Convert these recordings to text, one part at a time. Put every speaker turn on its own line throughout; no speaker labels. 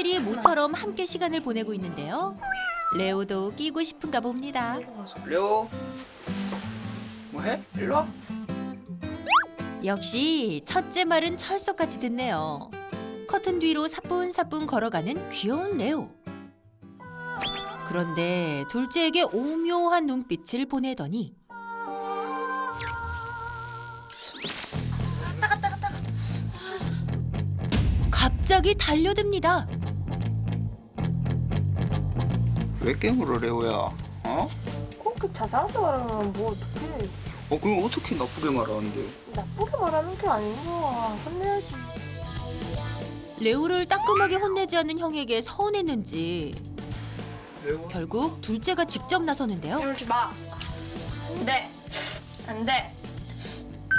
친구들이 모처럼 함께 시간을 보내고 있는데요. 레오도 끼고 싶은가 봅니다.
레오, 뭐해? 일로 와.
역시 첫째 말은 철석같이 듣네요. 커튼 뒤로 사뿐사뿐 걸어가는 귀여운 레오. 그런데 둘째에게 오묘한 눈빛을 보내더니 갑자기 달려듭니다.
왜 깨물어, 레오야? 어?
그렇게 자상하게 말하면 뭐 어떡해.
그럼 어떻게 나쁘게 말하는데?
나쁘게 말하는 게 아닌 거야. 혼내야지.
레오를 따끔하게 혼내지 않는 형에게 서운했는지
레오?
결국 둘째가 직접 나서는데요.
이러지 마. 안 돼. 안 돼.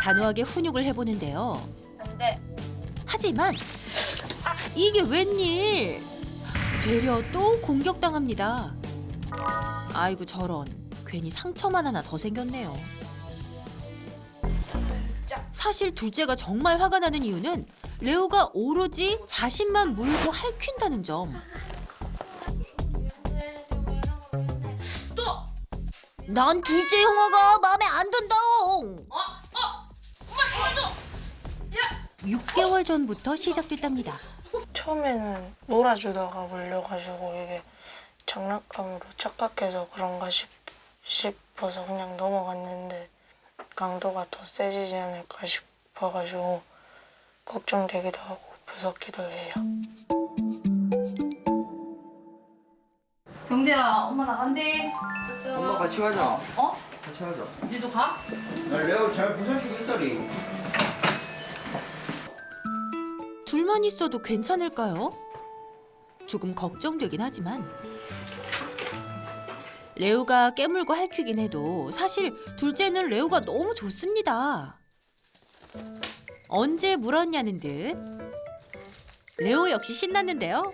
단호하게 훈육을 해보는데요.
안 돼.
하지만 이게 웬일? 되려 또 공격당합니다. 아이고 저런, 괜히 상처만 하나 더 생겼네요. 사실 둘째가 정말 화가 나는 이유는 레오가 오로지 자신만 물고 핥힌다는 점. 난 둘째 형아가 마음에 안 든다. 6개월 전부터 시작됐답니다.
처음에는 놀아주다가 물려가지고 이게 장난감으로 착각해서 그런가 싶어서 그냥 넘어갔는데 강도가 더 세지지 않을까 싶어가지고 걱정되기도 하고 무섭기도 해요.
경재야, 엄마 나간대.
엄마 같이 가자.
어?
같이 가자.
니도 가?
나 레오 잘 부서지고 있어리.
둘만 있어도 괜찮을까요? 조금 걱정되긴 하지만 레오가 깨물고 핥히긴 해도 사실 둘째는 레오가 너무 좋습니다. 언제 물었냐는 듯 레오 역시 신났는데요.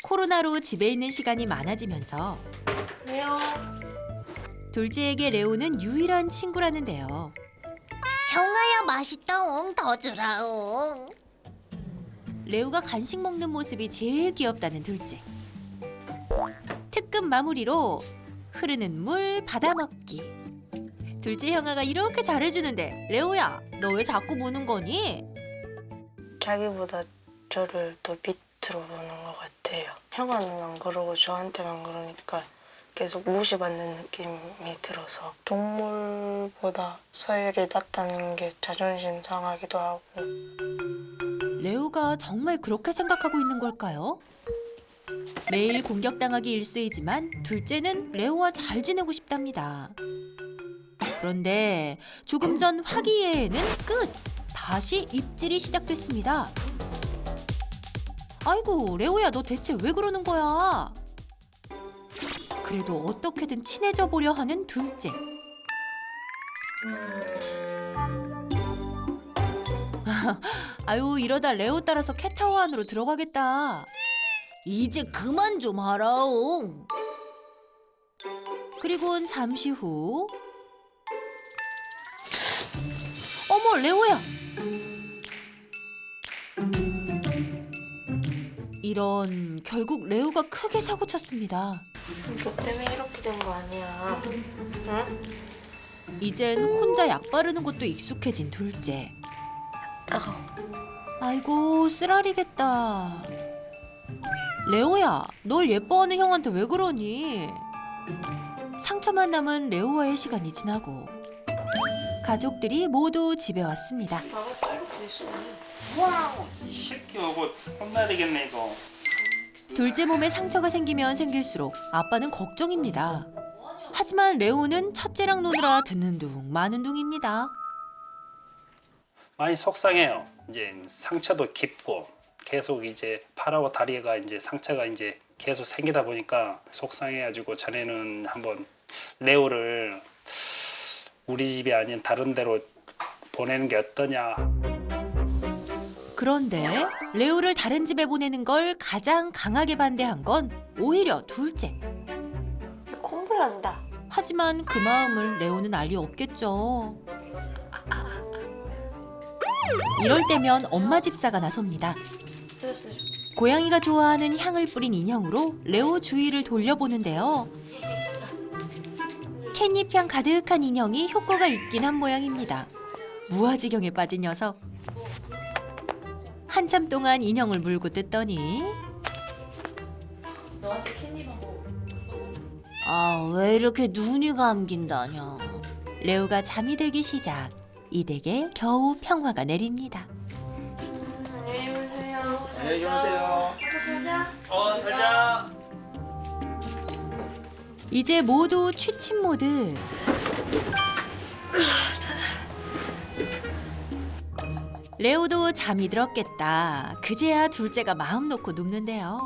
코로나로 집에 있는 시간이 많아지면서
레오.
둘째에게 레오는 유일한 친구라는데요.
형아야 맛있다옹 더 주라옹.
레오가 간식 먹는 모습이 제일 귀엽다는 둘째. 특급 마무리로 흐르는 물 받아먹기. 둘째 형아가 이렇게 잘해주는데 레오야, 너 왜 자꾸 무는 거니?
자기보다 저를 더 밑으로 보는 것 같아요. 형아는 안 그러고 저한테만 그러니까 계속 무시받는 느낌이 들어서 동물보다 서열이 낮다는 게 자존심 상하기도 하고.
레오가 정말 그렇게 생각하고 있는 걸까요? 매일 공격당하기 일쑤이지만 둘째는 레오와 잘 지내고 싶답니다. 그런데 조금 전 화기애애는 끝! 다시 입질이 시작됐습니다. 아이고, 레오야, 너 대체 왜 그러는 거야? 그래도 어떻게든 친해져 보려 하는 둘째. 아유, 이러다 레오 따라서 캣타워 안으로 들어가겠다. 이제 그만 좀 하라옹. 그리고는 잠시 후 어머, 레오야. 이런, 결국 레오가 크게 사고쳤습니다.
너 때문에 이렇게 된 거 아니야. 응?
이젠 혼자 약 바르는 것도 익숙해진 둘째.
따가워.
아이고, 쓰라리겠다. 레오야, 널 예뻐하는 형한테 왜 그러니? 상처만 남은 레오와의 시간이 지나고 가족들이 모두 집에 왔습니다.
나가 이렇게 됐어.
이 새끼 오고 혼나야 되겠네 이거.
둘째 몸에 상처가 생기면 생길수록 아빠는 걱정입니다. 하지만 레오는 첫째랑 노느라 듣는 둥 마는 둥입니다.
많이 속상해요. 이제 상처도 깊고 계속 이제 팔하고 다리가 이제 상처가 이제 계속 생기다 보니까 속상해가지고 자네는 한번 레오를 우리 집이 아닌 다른 데로 보내는 게 어떠냐.
그런데 레오를 다른 집에 보내는 걸 가장 강하게 반대한 건 오히려 둘째.
콧물 난다.
하지만 그 마음을 레오는 알 리 없겠죠. 이럴 때면 엄마 집사가 나섭니다. 고양이가 좋아하는 향을 뿌린 인형으로 레오 주위를 돌려보는데요. 캣잎향 가득한 인형이 효과가 있긴 한 모양입니다. 무아지경에 빠진 녀석. 한참 동안 인형을 물고 뜯더니
아, 왜 이렇게 눈이 감긴다냐.
레오가 잠이 들기 시작. 이 댁에 겨우 평화가 내립니다.
안녕히 주무세요.
살자.
이제 모두 취침 모드. 레오도 잠이 들었겠다. 그제야 둘째가 마음 놓고 눕는데요.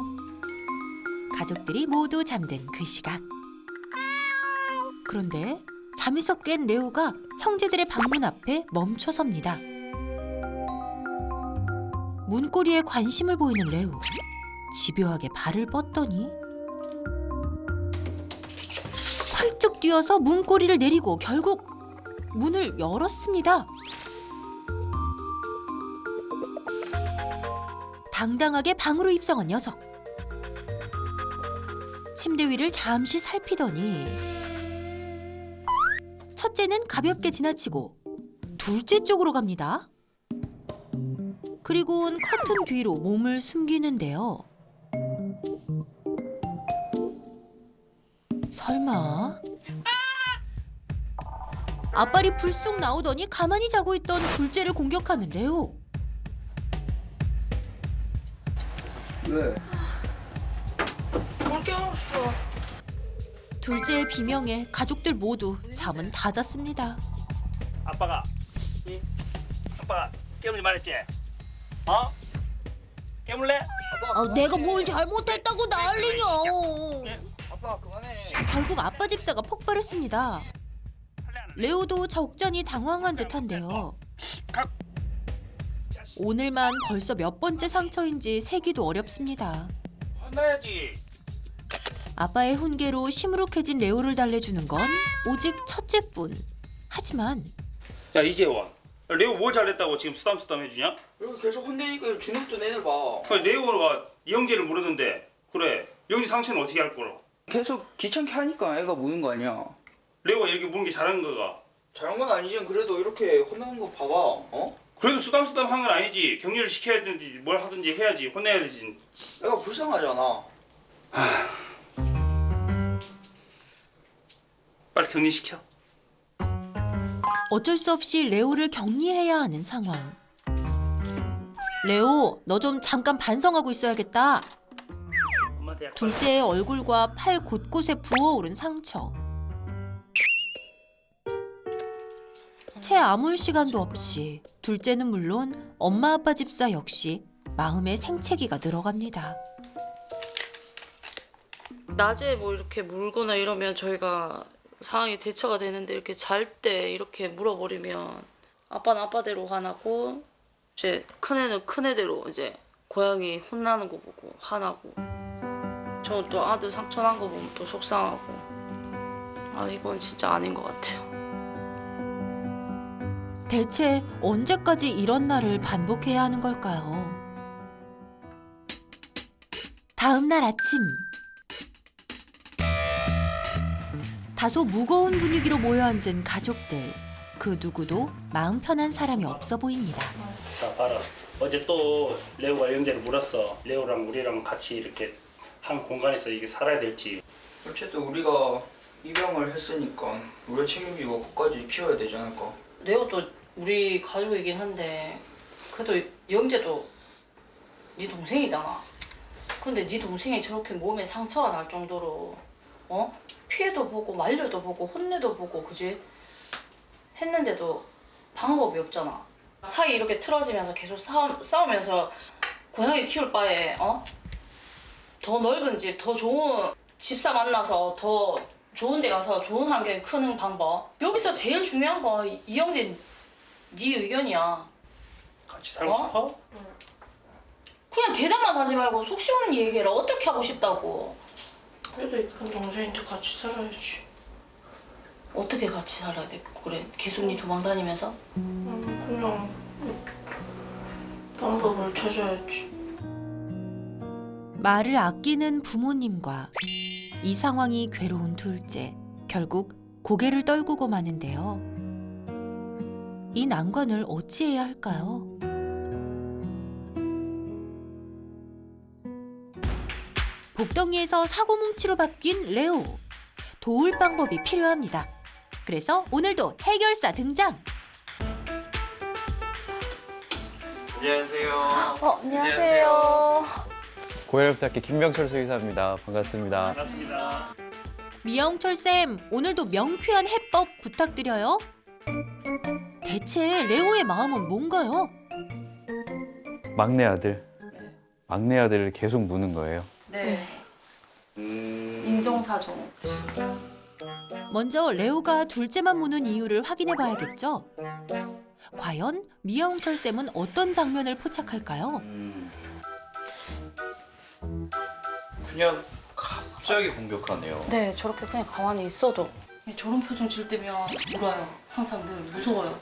가족들이 모두 잠든 그 시각. 그런데 잠에서 깬 레오가 형제들의 방문 앞에 멈춰섭니다. 문고리에 관심을 보이는 레오. 집요하게 발을 뻗더니 펄쩍 뛰어서 문고리를 내리고 결국 문을 열었습니다. 당당하게 방으로 입성한 녀석. 침대 위를 잠시 살피더니 첫째는 가볍게 지나치고 둘째 쪽으로 갑니다. 그리고는 커튼 뒤로 몸을 숨기는데요. 설마? 앞발이 불쑥 나오더니 가만히 자고 있던 둘째를 공격하는 레오.
왜?
뭘 깨웠어.
둘째의 비명에 가족들 모두 잠은 다 잤습니다.
아빠가 깨물지 말했지? 깨물래?
아, 내가 뭘 잘못했다고 난리냐.
아빠 그만해.
결국 아빠 집사가 폭발했습니다. 레오도 적잖이 당황한 듯한데요. 오늘만 벌써 몇 번째 상처인지 세기도 어렵습니다.
혼나야지.
아빠의 훈계로 시무룩해진 레오를 달래주는 건 오직 첫째뿐. 하지만
야 이재원, 레오 뭐 잘했다고 지금 쓰담쓰담 해주냐?
여기 계속 혼내니까 주눅도 내내봐.
레오가 이영재를 모르던데. 그래, 영재 상처는 어떻게 할 거로?
계속 귀찮게 하니까 애가 무는 거 아니야.
레오가 이렇게 무는 게 잘하는 거가.
잘한 건 아니지. 그래도 이렇게 혼나는 거 봐봐. 어?
그래도 쓰담쓰담 한 건 아니지. 격려를 시켜야 되든지 뭘 하든지 해야지. 혼내야 되지.
애가 불쌍하잖아.
빨리 격리시켜.
어쩔 수 없이 레오를 격리해야 하는 상황. 레오, 너 좀 잠깐 반성하고 있어야겠다.
엄마한테 약
둘째의 얼굴과 팔 곳곳에 부어오른 상처. 채 아물 시간도 없이 둘째는 물론 엄마 아빠 집사 역시 마음의 생채기가 늘어갑니다.
낮에 뭐 이렇게 물거나 이러면 저희가 상황이 대처가 되는데 이렇게 잘 때 이렇게 물어버리면 아빠는 아빠대로 화나고 이제 큰애는 큰애대로 이제 고양이 혼나는 거 보고 화나고 저는 또 아들 상처 난 거 보면 또 속상하고 아 이건 진짜 아닌 것 같아요.
대체 언제까지 이런 날을 반복해야 하는 걸까요? 다음 날 아침. 다소 무거운 분위기로 모여 앉은 가족들. 그 누구도 마음 편한 사람이 없어 보입니다.
자, 봐라. 어제 또 레오가 영재를 물었어. 레오랑 우리랑 같이 이렇게 한 공간에서 이게 살아야 될지.
어쨌든 우리가 입양을 했으니까 우리가 책임지고 끝까지 키워야 되지 않을까?
레오도 우리 가족이긴 한데 그래도 영재도 네 동생이잖아. 근데 네 동생이 저렇게 몸에 상처가 날 정도로 피해도 보고 말려도 보고 혼내도 보고 그지? 했는데도 방법이 없잖아. 사이 이렇게 틀어지면서 계속 싸우면서 고양이 키울 바에 더 넓은 집, 더 좋은 집사 만나서 더 좋은 데 가서 좋은 환경에 크는 방법. 여기서 제일 중요한 거 이영재 네 의견이야.
같이 살고 싶어?
그냥 대답만 하지 말고 속 시원한 얘기해라. 어떻게 하고 싶다고. 그래도 이쁜 동생인데 같이 살아야지. 어떻게 같이 살아야 돼? 그래 계속 네 도망 다니면서? 그냥 방법을 찾아야지.
말을 아끼는 부모님과 이 상황이 괴로운 둘째. 결국 고개를 떨구고 마는데요. 이 난관을 어찌해야 할까요? 복덩이에서 사고뭉치로 바뀐 레오. 도울 방법이 필요합니다. 그래서 오늘도 해결사 등장!
안녕하세요.
안녕하세요.
고혈압학회 김명철 수의사입니다. 반갑습니다.
반갑습니다.
미영철쌤, 오늘도 명쾌한 해법 부탁드려요. 대체 레오의 마음은 뭔가요?
막내 아들을 계속 무는 거예요.
네. 인정사정.
먼저 레오가 둘째만 무는 이유를 확인해 봐야겠죠? 과연 미영철쌤은 어떤 장면을 포착할까요?
그냥 갑자기 공격하네요.
네, 저렇게 그냥 가만히 있어도
저런 표정 질 때면 울어요. 항상 늘 무서워요.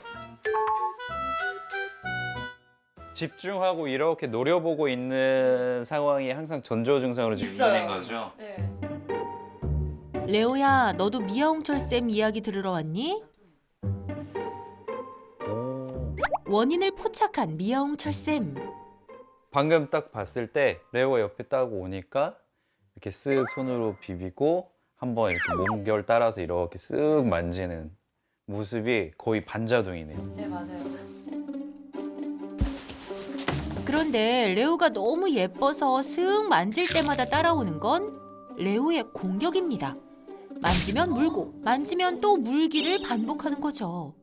집중하고 이렇게 노려보고 있는 상황이 항상 전조 증상으로
있어요.
있는 거죠.
네.
레오야, 너도 미영철쌤 이야기 들으러 왔니?
오.
원인을 포착한 미영철쌤.
방금 딱 봤을 때 레오가 옆에 딱 오니까 이렇게 쓱 손으로 비비고 한번 이렇게 몸결 따라서 이렇게 쓱 만지는 모습이 거의 반자동이네요.
네, 맞아요.
그런데 레오가 너무 예뻐서 슥 만질 때마다 따라오는 건 레오의 공격입니다. 만지면 물고, 만지면 또 물기를 반복하는 거죠.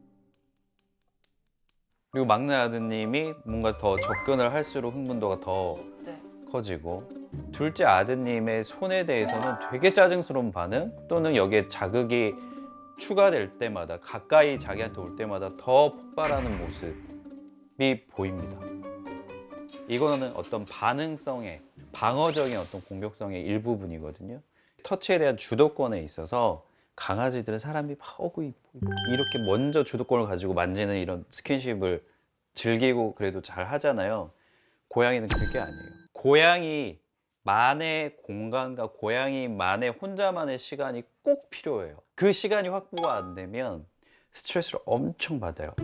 그리고 막내 아드님이 뭔가 더 접근을 할수록 흥분도가 더
네.
커지고, 둘째 아드님의 손에 대해서는 되게 짜증스러운 반응, 또는 여기에 자극이 추가될 때마다, 가까이 자기한테 올 때마다 더 폭발하는 모습이 보입니다. 이거는 어떤 반응성의, 방어적인 어떤 공격성의 일부분이거든요. 터치에 대한 주도권에 있어서 강아지들은 사람이 막 이렇게 먼저 주도권을 가지고 만지는 이런 스킨십을 즐기고 그래도 잘 하잖아요. 고양이는 그게 아니에요. 고양이만의 공간과 고양이만의 혼자만의 시간이 꼭 필요해요. 그 시간이 확보가 안 되면 스트레스를 엄청 받아요.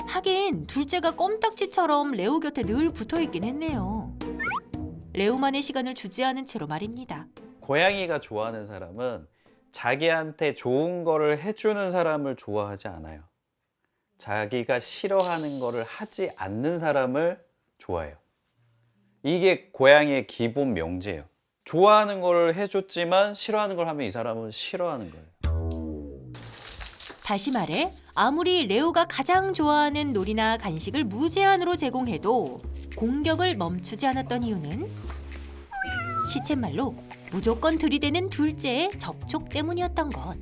하긴 둘째가 껌딱지처럼 레오 곁에 늘 붙어있긴 했네요. 레오만의 시간을 주지 않은 채로 말입니다.
고양이가 좋아하는 사람은 자기한테 좋은 거를 해주는 사람을 좋아하지 않아요. 자기가 싫어하는 거를 하지 않는 사람을 좋아해요. 이게 고양이의 기본 명제예요. 좋아하는 거를 해줬지만 싫어하는 걸 하면 이 사람은 싫어하는 거예요.
다시 말해 아무리 레오가 가장 좋아하는 놀이나 간식을 무제한으로 제공해도 공격을 멈추지 않았던 이유는 시쳇말로 무조건 들이대는 둘째의 접촉 때문이었던 것.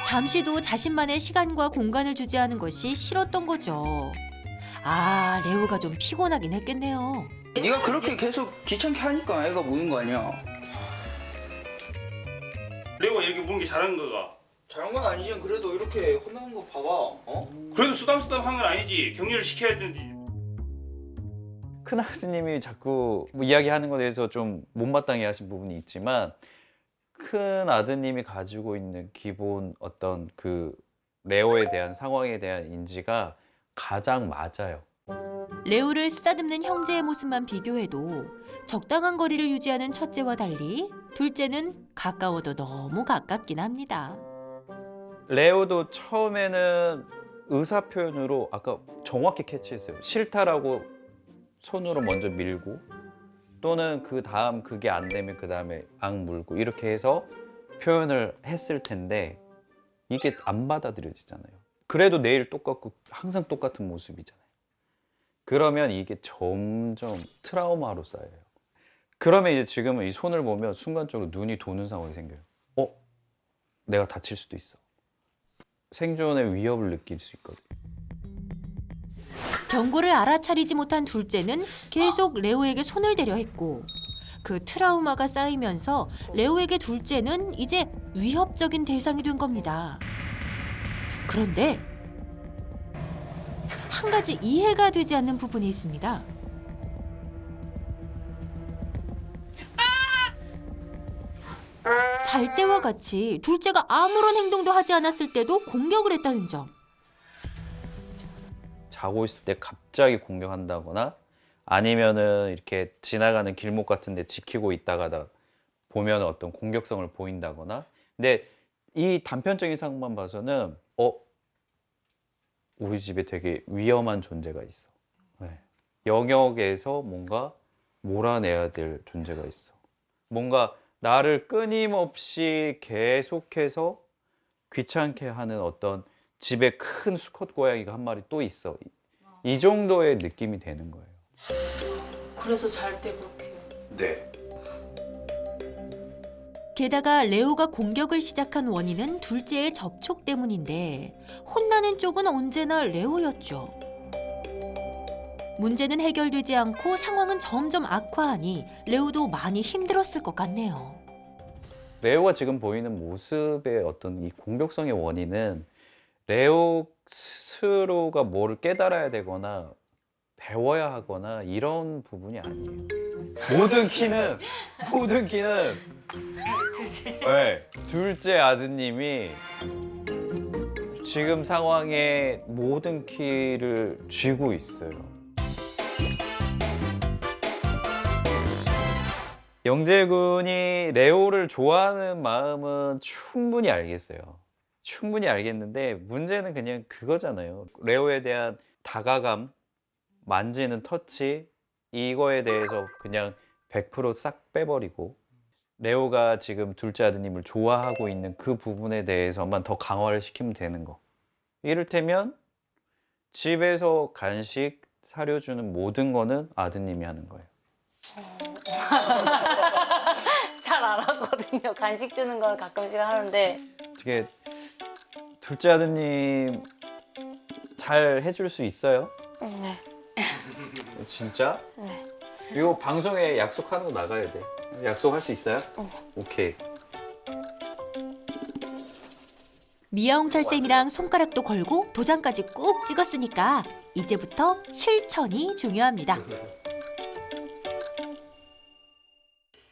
잠시도 자신만의 시간과 공간을 주지 않은 것이 싫었던 거죠. 아, 레오가 좀 피곤하긴 했겠네요.
네가 그렇게 계속 귀찮게 하니까 애가 무는 거 아니야.
레오가 여기 무는 게 잘하는 거가.
잘한 건 아니지만 그래도 이렇게 혼나는 거 봐봐. 어?
그래도 쓰담쓰담 한 건 아니지. 격려를 시켜야 되지.
큰아드님이 자꾸 뭐 이야기하는 것에 대해서 좀 못마땅해 하신 부분이 있지만, 큰아드님이 가지고 있는 기본 어떤 그 레오에 대한 상황에 대한 인지가 가장 맞아요.
레오를 쓰다듬는 형제의 모습만 비교해도 적당한 거리를 유지하는 첫째와 달리 둘째는 가까워도 너무 가깝긴 합니다.
레오도 처음에는 의사 표현으로 아까 정확히 캐치했어요. 싫다라고 손으로 먼저 밀고, 또는 그 다음 그게 안 되면 그 다음에 악 물고, 이렇게 해서 표현을 했을 텐데 이게 안 받아들여지잖아요. 그래도 내일 똑같고 항상 똑같은 모습이잖아요. 그러면 이게 점점 트라우마로 쌓여요. 그러면 이제 지금은 이 손을 보면 순간적으로 눈이 도는 상황이 생겨요. 내가 다칠 수도 있어. 생존의 위협을 느낄 수 있거든요.
경고를 알아차리지 못한 둘째는 계속 레오에게 손을 대려 했고, 그 트라우마가 쌓이면서 레오에게 둘째는 이제 위협적인 대상이 된 겁니다. 그런데 한 가지 이해가 되지 않는 부분이 있습니다. 잘 때와 같이 둘째가 아무런 행동도 하지 않았을 때도 공격을 했다는 점.
자고 있을 때 갑자기 공격한다거나 아니면은 이렇게 지나가는 길목 같은 데 지키고 있다가 보면 어떤 공격성을 보인다거나. 근데 이 단편적인 상황만 봐서는 우리 집에 되게 위험한 존재가 있어. 네. 영역에서 뭔가 몰아내야 될 존재가 있어. 뭔가 나를 끊임없이 계속해서 귀찮게 하는 어떤 집에 큰 수컷 고양이가 한 마리 또 있어. 이 정도의 느낌이 되는 거예요.
그래서 잘 때 그렇게 해요.
네.
게다가 레오가 공격을 시작한 원인은 둘째의 접촉 때문인데 혼나는 쪽은 언제나 레오였죠. 문제는 해결되지 않고 상황은 점점 악화하니 레오도 많이 힘들었을 것 같네요.
레오가 지금 보이는 모습의 어떤 이 공격성의 원인은 레오 스스로가 뭐를 깨달아야 되거나 배워야 하거나 이런 부분이 아니에요. 모든 키는 네, 둘째 아드님이 지금 상황에 모든 키를 쥐고 있어요. 영재군이 레오를 좋아하는 마음은 충분히 알겠어요. 충분히 알겠는데 문제는 그냥 그거잖아요. 레오에 대한 다가감, 만지는 터치, 이거에 대해서 그냥 100% 싹 빼버리고 레오가 지금 둘째 아드님을 좋아하고 있는 그 부분에 대해서만 더 강화를 시키면 되는 거. 이를테면 집에서 간식 사려주는 모든 거는 아드님이 하는 거예요.
잘 안 하거든요. 간식 주는 건 가끔씩 하는데.
이게 둘째 아드님 잘 해줄 수 있어요?
네.
진짜?
네.
이거 방송에 약속하는 거 나가야 돼. 약속할 수 있어요? 오케이.
미아홍철 쌤이랑 손가락도 걸고 도장까지 꾹 찍었으니까 이제부터 실천이 중요합니다.